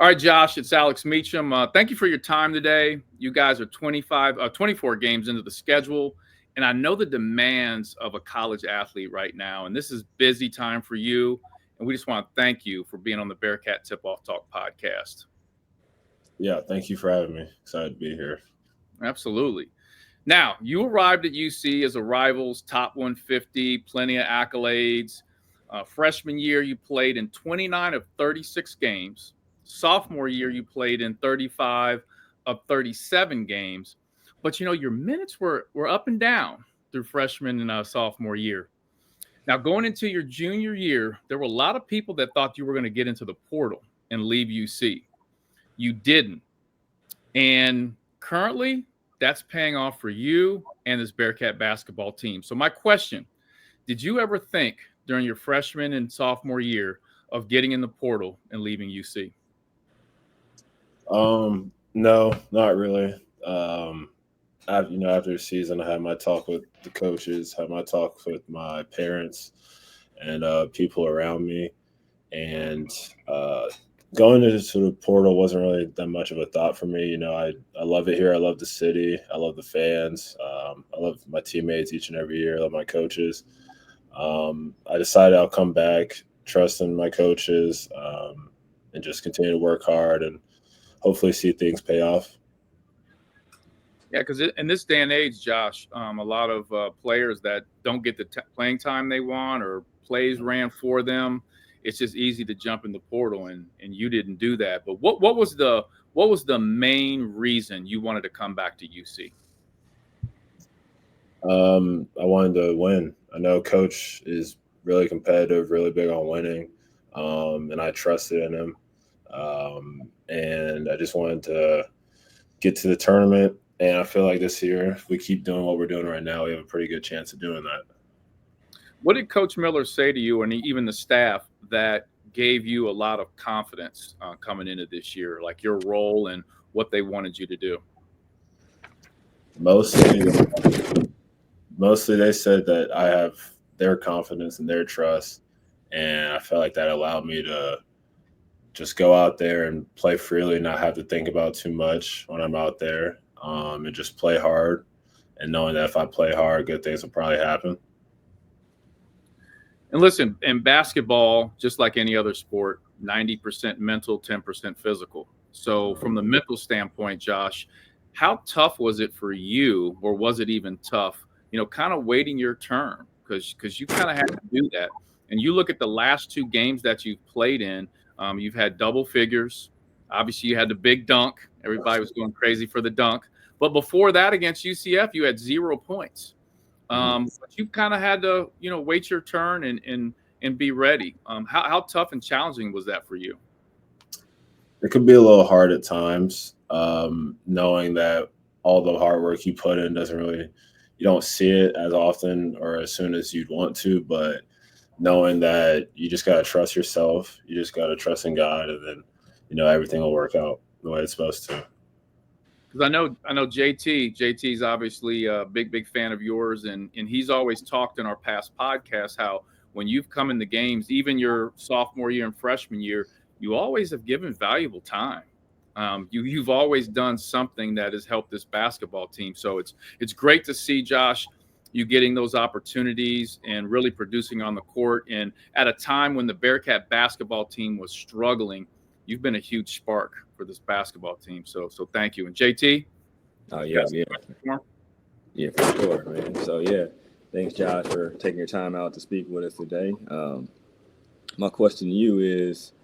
All right, Josh, it's Alex Meacham. Thank you for your time today. You guys are 24 games into the schedule, and I know the demands of a college athlete right now, and this is busy time for you, and we just want to thank you for being on the Bearcat Tip-Off Talk podcast. Yeah, thank you for having me. Excited to be here. Absolutely. Now, you arrived at UC as a Rivals top 150, plenty of accolades. Freshman year, you played in 29 of 36 games. Sophomore year, you played in 35 of 37 games. But, your minutes were up and down through freshman and sophomore year. Now, going into your junior year, there were a lot of people that thought you were going to get into the portal and leave UC. You didn't. And currently, that's paying off for you and this Bearcat basketball team. So my question, did you ever think during your freshman and sophomore year of getting in the portal and leaving UC? No, not really. After the season, I had my talk with the coaches, had my talk with my parents and people around me, and going into the portal wasn't really that much of a thought for me. I love it here. I love the city. I love the fans. I love my teammates each and every year. I love my coaches. I decided I'll come back, trusting my coaches, and just continue to work hard and hopefully see things pay off. Yeah, because in this day and age, Josh, a lot of players that don't get the playing time they want or plays ran for them, it's just easy to jump in the portal, and you didn't do that. But what was the main reason you wanted to come back to UC? I wanted to win. I know Coach is really competitive, really big on winning, and I trusted in him. And I just wanted to get to the tournament. And I feel like this year, if we keep doing what we're doing right now, we have a pretty good chance of doing that. What did Coach Miller say to you, and even the staff, that gave you a lot of confidence coming into this year, like your role and what they wanted you to do? Mostly they said that I have their confidence and their trust, and I felt like that allowed me to just go out there and play freely, not have to think about too much when I'm out there, and just play hard, and knowing that if I play hard, good things will probably happen. And listen, in basketball, just like any other sport, 90% mental, 10% physical. So from the mental standpoint, Josh, how tough was it for you, or was it even tough, kind of waiting your turn? Because you kind of had to do that. And you look at the last two games that you've played in, you've had double figures. Obviously, you had the big dunk. Everybody was going crazy for the dunk. But before that, against UCF, you had 0 points. But you kind of had to, wait your turn and be ready. How tough and challenging was that for you? It could be a little hard at times, knowing that all the hard work you put in you don't see it as often or as soon as you'd want to, but knowing that you just got to trust yourself, you just got to trust in God, and then, everything will work out the way it's supposed to. Because I know JT's obviously a big fan of yours, and he's always talked in our past podcasts how when you've come in the games, even your sophomore year and freshman year, you always have given valuable time. You've always done something that has helped this basketball team. So it's great to see, Josh, you getting those opportunities and really producing on the court. And at a time when the Bearcat basketball team was struggling, you've been a huge spark for this basketball team. So thank you. And JT? Oh, yeah. Yeah, for sure, man. So, yeah, thanks, Josh, for taking your time out to speak with us today. My question to you is,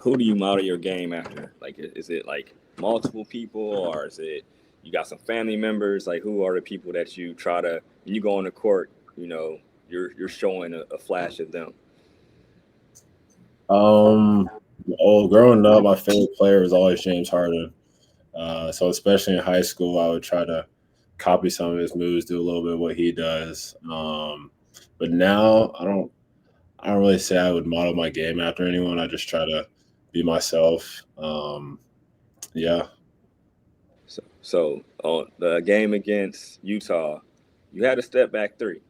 who do you model your game after? Like, is it like multiple people, or is it you got some family members? Like, who are the people that you try to, when you go on the court, you're showing a flash of them? Growing up, my favorite player was always James Harden. So especially in high school, I would try to copy some of his moves, do a little bit of what he does. But now I don't really say I would model my game after anyone. I just try to be myself. Yeah. So on the game against Utah, you had a step back three.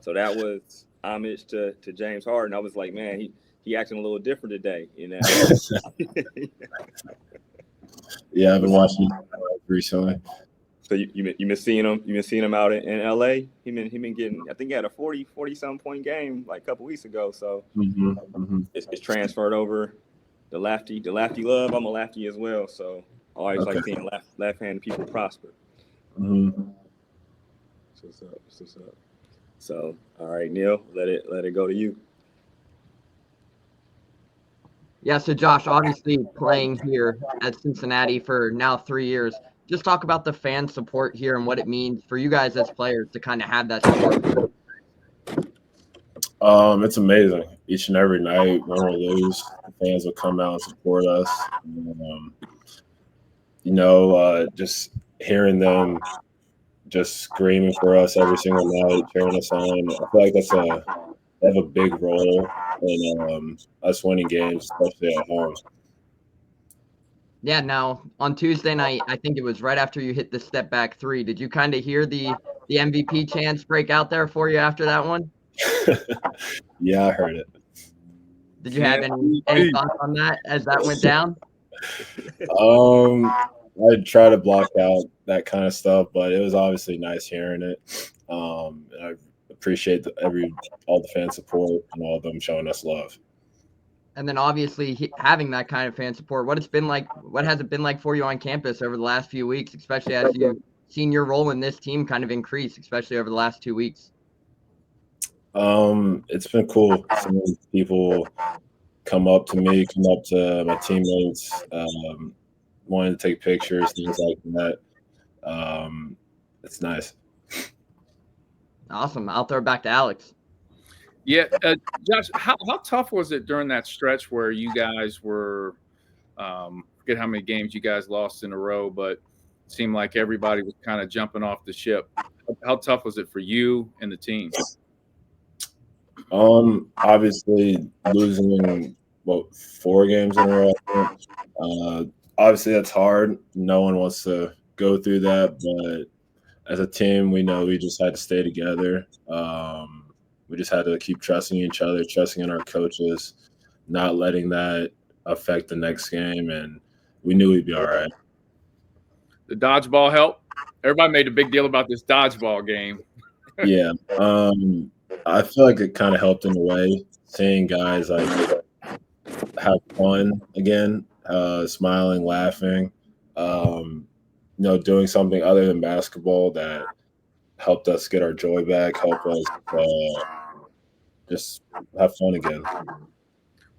So that was homage to James Harden. I was like, man, he acting a little different today, Yeah, I've been watching recently. So you been seeing him? You been seeing him out in L.A. He been getting. I think he had a 40 something point game like a couple weeks ago. So it's transferred over. The lefty love. I'm a lefty as well. So I always like seeing left-handed people prosper. What's up? So all right, Neil, let it go to you. Yeah, so Josh, obviously playing here at Cincinnati for now 3 years, just talk about the fan support here and what it means for you guys as players to kind of have that support. It's amazing. Each and every night, win or lose, the fans will come out and support us. Just hearing them just screaming for us every single night, cheering us on. I feel like they have a big role in us winning games, especially at home. Yeah, now on Tuesday night, I think it was right after you hit the step back three. Did you kind of hear the MVP chants break out there for you after that one? Yeah, I heard it. Did you have any thoughts on that as that went down? I try to block out that kind of stuff, but it was obviously nice hearing it. And I appreciate all the fan support and all of them showing us love. And then obviously having that kind of fan support, what has it been like for you on campus over the last few weeks, especially as you've seen your role in this team kind of increase, especially over the last 2 weeks? It's been cool seeing people come up to me, come up to my teammates, wanting to take pictures, things like that. It's nice. Awesome. I'll throw it back to Alex. Yeah, Josh, how tough was it during that stretch where you guys were, forget how many games you guys lost in a row, but it seemed like everybody was kind of jumping off the ship. How tough was it for you and the team? Obviously losing 4 games in a row. Obviously that's hard. No one wants to go through that, but as a team, we know we just had to stay together. We just had to keep trusting each other, trusting in our coaches, not letting that affect the next game, and we knew we'd be all right. The dodgeball help? Everybody made a big deal about this dodgeball game. Yeah. I feel like it kind of helped in a way, seeing guys like have fun again, smiling, laughing, doing something other than basketball that helped us get our joy back, helped us just have fun again.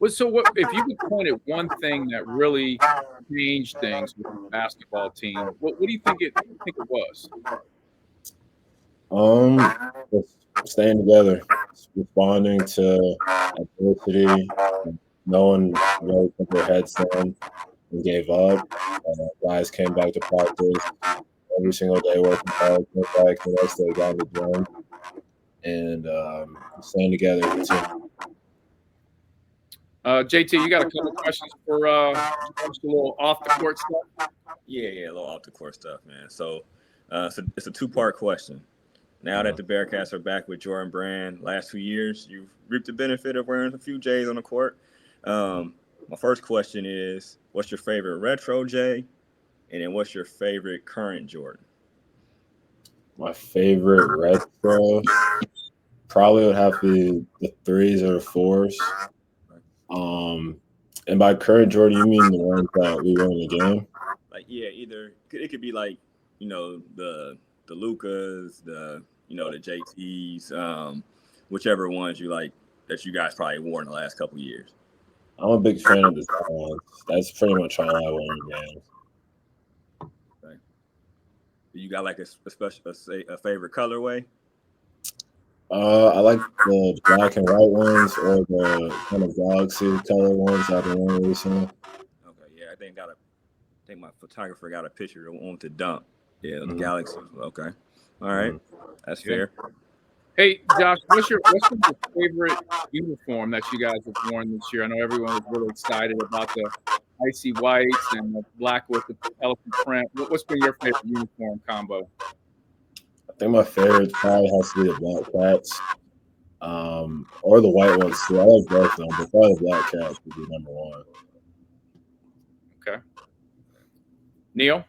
Well, so what if you could point at one thing that really changed things with the basketball team? What do you think it was? Just staying together, responding to adversity. No one really put their heads down and gave up. Guys came back to practice every single day, working hard. Came back the next day, got in the gym, and staying together. JT, you got a couple questions for just a little off the court stuff? Yeah, a little off the court stuff, man. So it's a 2-part question. Now that the Bearcats are back with Jordan Brand, last 2 years, you've reaped the benefit of wearing a few J's on the court. My first question is, what's your favorite retro J? And then what's your favorite current Jordan? My favorite retro probably would have to be the 3s or the 4s. And by current Jordan, you mean the ones that we won in the game? Like, yeah, either it could be like, the Lucas, the JTs, whichever ones you like that you guys probably wore in the last couple of years. I'm a big fan of the Zions. That's pretty much all I wore in games. Okay. You got like a favorite colorway? I like the black and white ones or the kind of galaxy color ones I've been wearing recently. Okay, yeah, I think my photographer got a picture of the one with the dunk. Yeah, the galaxy. Okay, all right, that's fair. Hey, Josh, what's your favorite uniform that you guys have worn this year? I know everyone was really excited about the icy whites and the black with the elephant print. What's been your favorite uniform combo? I think my favorite probably has to be the Bearcats, or the white ones too. I like both of them, but probably the Bearcats would be number one. Okay. Neil?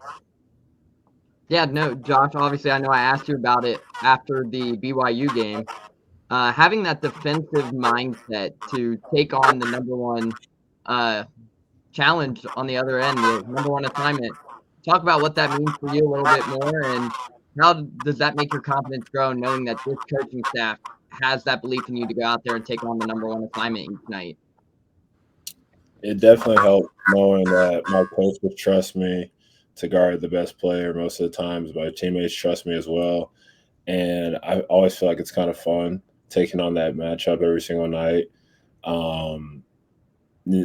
Yeah, no, Josh, obviously I know I asked you about it after the BYU game. Having that defensive mindset to take on the number one challenge on the other end, the number one assignment. Talk about what that means for you a little bit more, and how does that make your confidence grow knowing that this coaching staff has that belief in you to go out there and take on the number one assignment each night? It definitely helped knowing that my coaches trust me to guard the best player most of the times. My teammates trust me as well. And I always feel like it's kind of fun taking on that matchup every single night.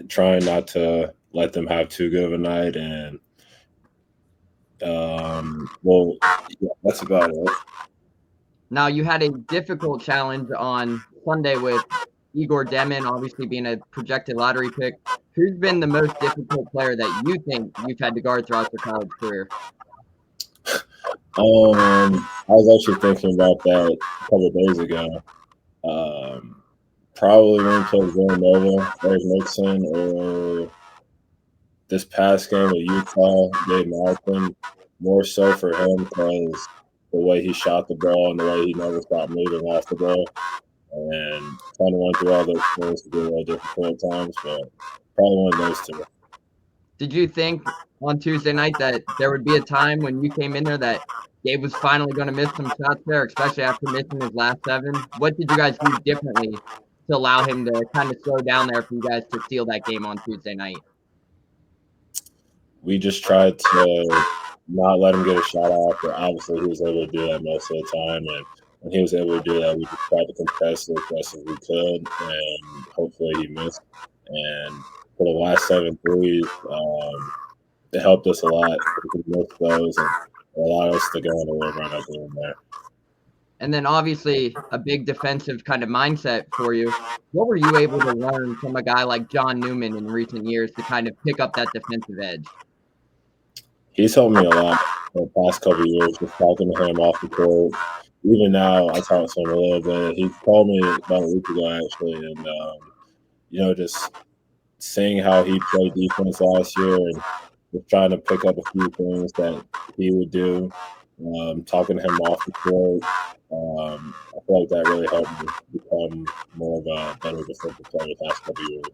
Trying not to let them have too good of a night. And, well, yeah, that's about it. Now, you had a difficult challenge on Sunday with Igor Demin, obviously being a projected lottery pick. Who's been the most difficult player that you think you've had to guard throughout your college career? I was actually thinking about that a couple of days ago. Probably when we played Villanova, Eric Nixon, or this past game with Utah, Dave Malcolm, more so for him because the way he shot the ball and the way he never stopped moving off the ball. And trying to run through all those things would be a little difficult at times, but probably one of those two. Did you think on Tuesday night that there would be a time when you came in there that Gabe was finally going to miss some shots there, especially after missing his last 7? What did you guys do differently to allow him to kind of slow down there for you guys to steal that game on Tuesday night? We just tried to not let him get a shot off, but obviously he was able to do that most of the time. And when he was able to do that, we just tried to contest it as best as we could, and hopefully he missed. And for the last 7 threes, it helped us a lot. We could miss those and allowed us to go on a little run at the end there. And then obviously a big defensive kind of mindset for you. What were you able to learn from a guy like John Newman in recent years to kind of pick up that defensive edge? He's helped me a lot in the past couple of years, just talking to him off the court. Even now, I talk to him a little bit. He called me about a week ago, actually, and just seeing how he played defense last year and just trying to pick up a few things that he would do. Talking to him off the court, I feel like that really helped me become more of a better defensive player the past couple of years.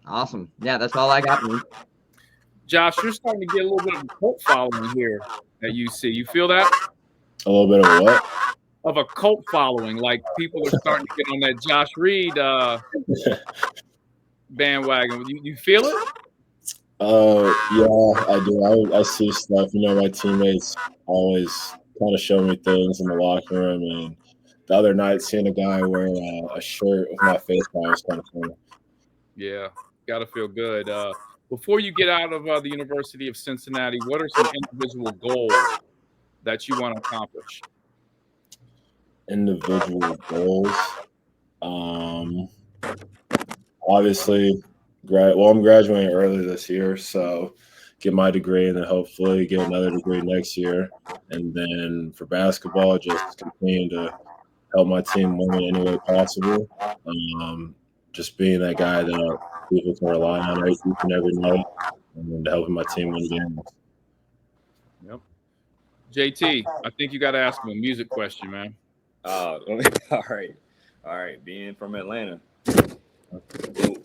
Awesome. Yeah, that's all I got, man. Josh, you're starting to get a little bit of a cult following here at UC. You feel that? A little bit of what? Of a cult following. Like people are starting to get on that Josh Reed bandwagon. You feel it? Yeah, I do. I see stuff. My teammates always kind of show me things in the locker room. And the other night, seeing a guy wearing a shirt with my face on was kind of funny. Yeah, got to feel good. Before you get out of the University of Cincinnati, what are some individual goals that you want to accomplish? Individual goals. Obviously, I'm graduating early this year, so get my degree and then hopefully get another degree next year. And then for basketball, just continue to help my team win in any way possible. Just being that guy that people can rely on each and every night and helping my team win games. Yep. JT, I think you got to ask him a music question, man. All right. Being from Atlanta,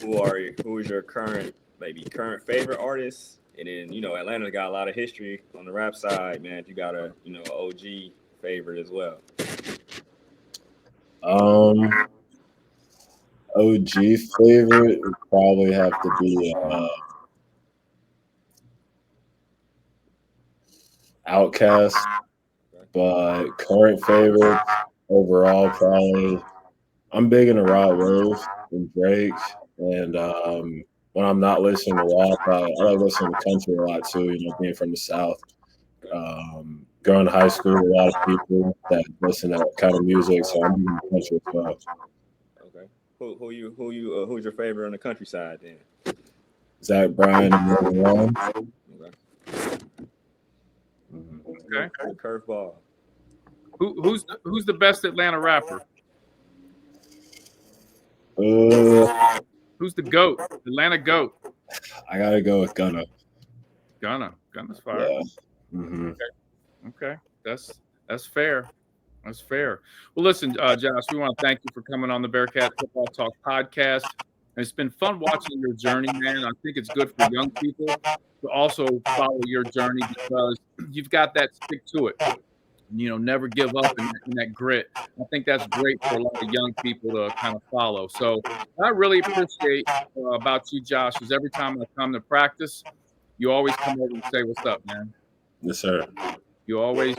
who are you? Who is your current favorite artist? And then Atlanta's got a lot of history on the rap side, man. If you got a OG favorite as well. OG favorite would probably have to be Outkast, but current favorite overall probably I'm big into Rod Wave and Drake, and when I'm not listening to rap, I like listening to country a lot too. Being from the South, going to high school with a lot of people that listen to that kind of music, so I'm into country as well. Okay, who's your favorite on the country side then? Zach Bryan and Morgan Wallen. Okay. Curveball. Who's the best Atlanta rapper? Who's the GOAT? Atlanta GOAT. I gotta go with Gunna. Gunna. Gun is fired. Yeah. Mm-hmm. Okay. That's fair. That's fair. Well, listen, Josh, we want to thank you for coming on the Bearcat Football Talk podcast. And it's been fun watching your journey, man. I think it's good for young people to also follow your journey because you've got that stick to it. Never give up in that grit. I think that's great for a lot of young people to kind of follow. So I really appreciate about you, Josh, is every time I come to practice, you always come over and say, "What's up, man?" Yes, sir. You always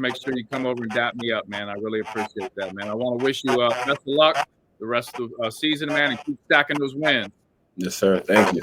make sure you come over and dap me up, man. I really appreciate that, man. I want to wish you best of luck the rest of the season, man, and keep stacking those wins. Yes, sir. Thank you.